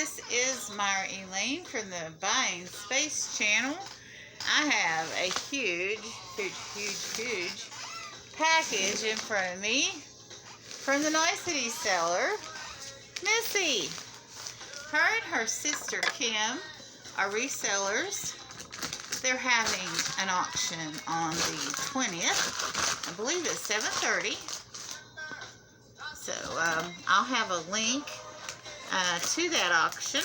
This is Myra Elaine from the Buying Space channel. I have a huge package in front of me from the Nicety seller, Missy. Her and her sister Kim are resellers. They're having an auction on the 20th. I believe it's 7:30. So I'll have a link to that auction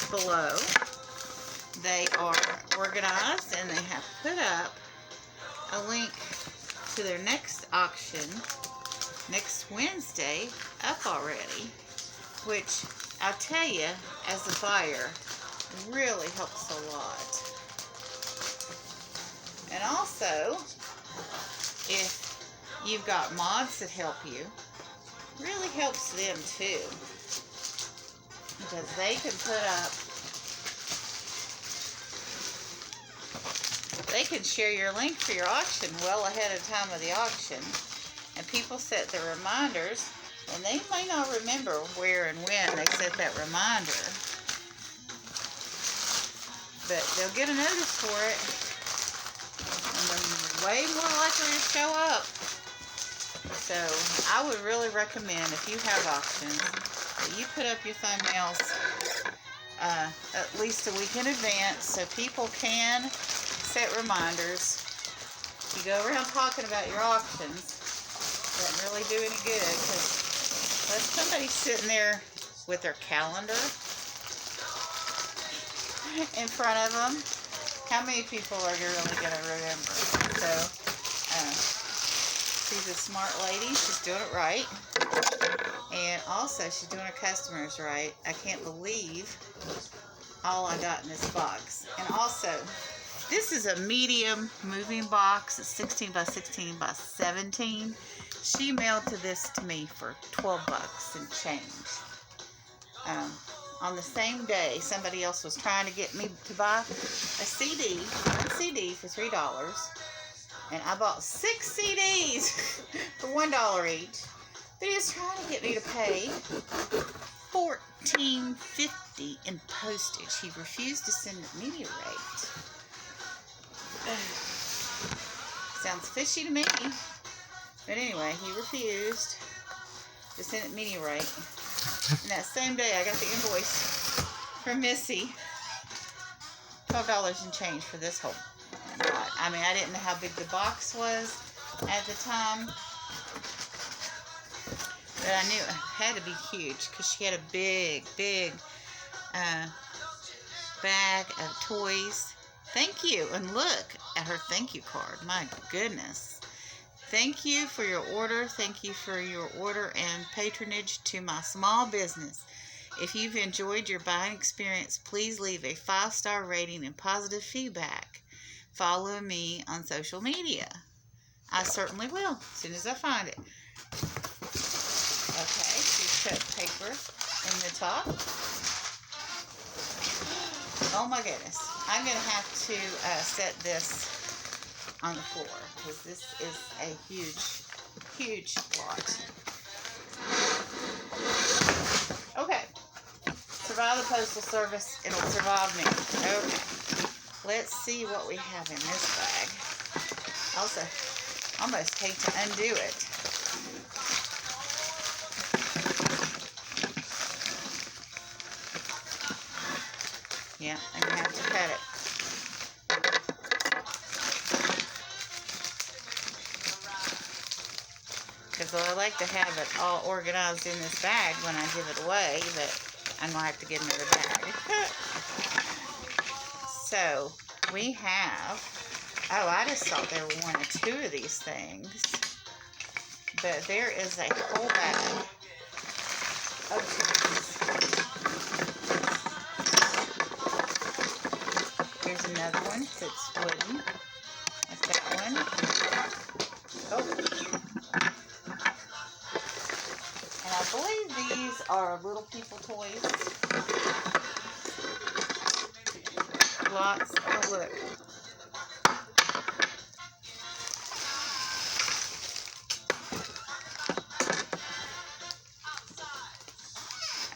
below. They are organized and they have put up a link to their next auction next Wednesday up already, which I'll tell you, as a buyer, really helps a lot. And also, if you've got mods that help you, really helps them too, because they can share your link for your auction well ahead of time of the auction, and people set their reminders, and they may not remember where and when they set that reminder, but they'll get a notice for it, and they're way more likely to show up. So I would really recommend, if you have auctions, that you put up your thumbnails at least a week in advance so people can set reminders. You go around talking about your auctions, doesn't really do any good, because unless somebody's sitting there with their calendar in front of them, how many people are really going to remember? So she's a smart lady. She's doing it right. And also, she's doing her customers right. I can't believe all I got in this box. And also, this is a medium moving box. It's 16 by 16 by 17. She mailed this to me for 12 bucks and change. On the same day, somebody else was trying to get me to buy a CD, one CD for $3. And I bought 6 CDs for $1 each. But he was trying to get me to pay $14.50 in postage. He refused to send it media rate. Sounds fishy to me. But anyway, he refused to send it media rate. And that same day, I got the invoice from Missy. $12 and change for this whole lot. I mean, I didn't know how big the box was at the time, but I knew it had to be huge because she had a big bag of toys. Thank you. And look at her thank you card. My goodness. Thank you for your order. Thank you for your order and patronage to my small business. If you've enjoyed your buying experience, please leave a 5-star rating and positive feedback. Follow me on social media. I certainly will, as soon as I find it. Okay, she's put paper in the top. Oh my goodness. I'm going to have to set this on the floor, because this is a huge lot. Okay. Survive the Postal Service. It'll survive me. Okay. Let's see what we have in this bag. Also, almost hate to undo it. Yeah, I'm going to have to cut it. Because I like to have it all organized in this bag when I give it away, but I'm going to have to get another bag. So, we have, oh, I just thought there were 1 or 2 of these things. But there is a whole bag of these. Here's another one that's wooden. That's that one. Oh. And I believe these are little people toys. Lots. Oh, look.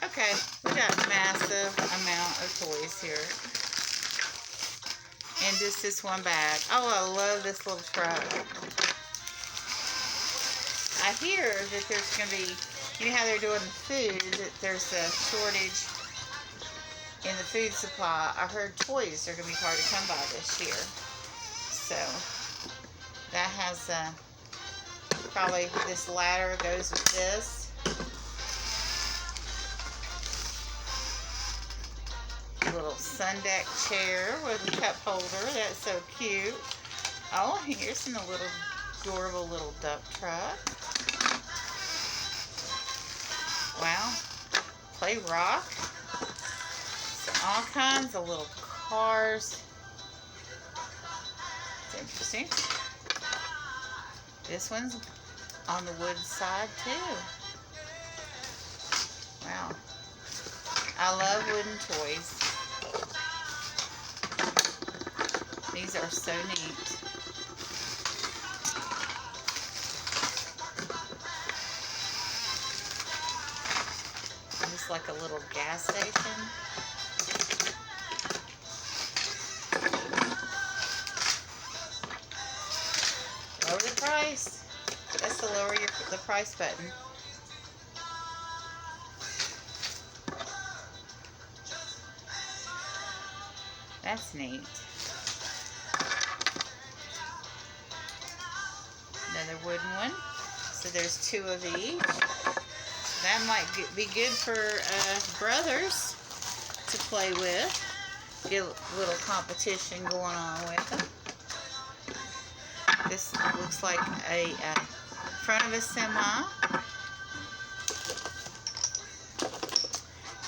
Okay, got a massive amount of toys here. And just this one bag. Oh, I love this little truck. I hear that there's going to be, you know how they're doing food, that there's a shortage in the food supply. I heard toys are going to be hard to come by this year. So, that has, probably this ladder goes with this. Little sun deck chair with a cup holder. That's so cute. Oh, here's a little adorable little duck truck. Wow. Play rock. So all kinds of little cars. It's interesting. This one's on the wood side too. Wow. I love wooden toys. These are so neat. Just like a little gas station. Lower the price. That's to lower the price button. That's neat. Another wooden one. So there's two of each. That might be good for brothers to play with. Get a little competition going on with them. This looks like a front of a semi.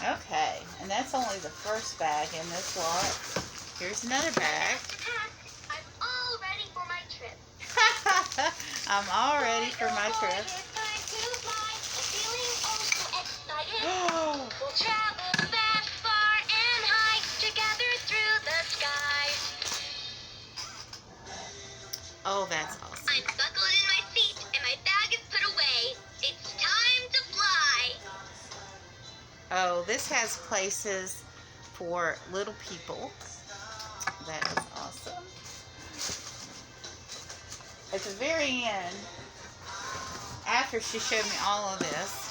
Okay, and that's only the first bag in this lot. Here's another bag. I'm all ready for my trip. I'm all ready for my trip. We'll travel that far and high together through the skies. Oh, that's awesome. I'm buckled in my seat and my bag is put away. It's time to fly. Oh, this has places for little people. That is awesome. At the very end, after she showed me all of this,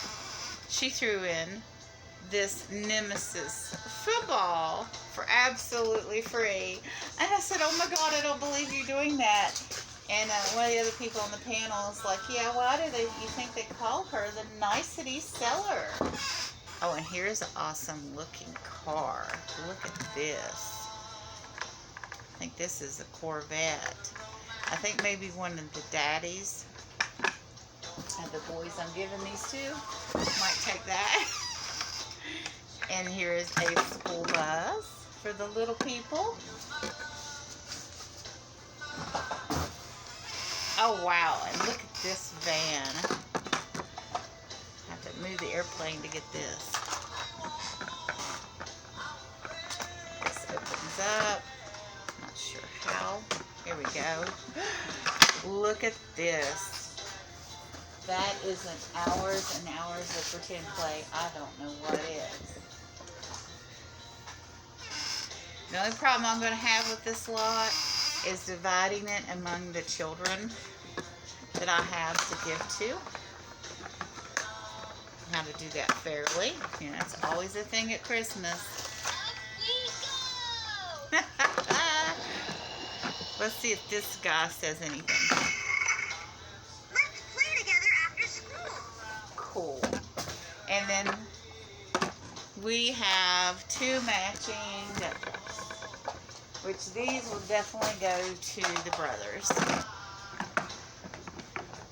she threw in this Nemesis football for absolutely free. And I said, oh my God, I don't believe you're doing that. And one of the other people on the panel is like, yeah, why do you think they call her the Nicety seller? Oh, and here's an awesome looking car. Look at this. I think this is a Corvette. I think maybe one of the daddies and the boys I'm giving these to might take that. And here is a school bus for the little people. Oh wow, and look at this van. I have to move the airplane to get this. This opens up. Not sure how. Here we go. Look at this. That isn't hours and hours of pretend play. I don't know what it is. The only problem I'm going to have with this lot is dividing it among the children that I have to give to. How to do that fairly. You know, it's always a thing at Christmas. Let's see if this guy says anything. Let's play together after school. Cool. And then we have two matching notebooks, which these will definitely go to the brothers.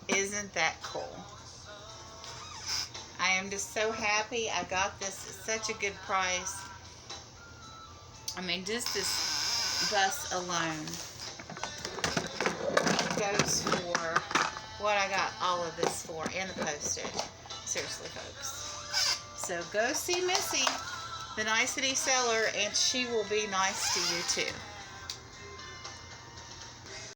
Isn't that cool? I am just so happy I got this at such a good price. I mean, just this bus alone goes for what I got all of this for, and the postage. Seriously, folks. So go see Missy, the Nicety seller, and she will be nice to you too.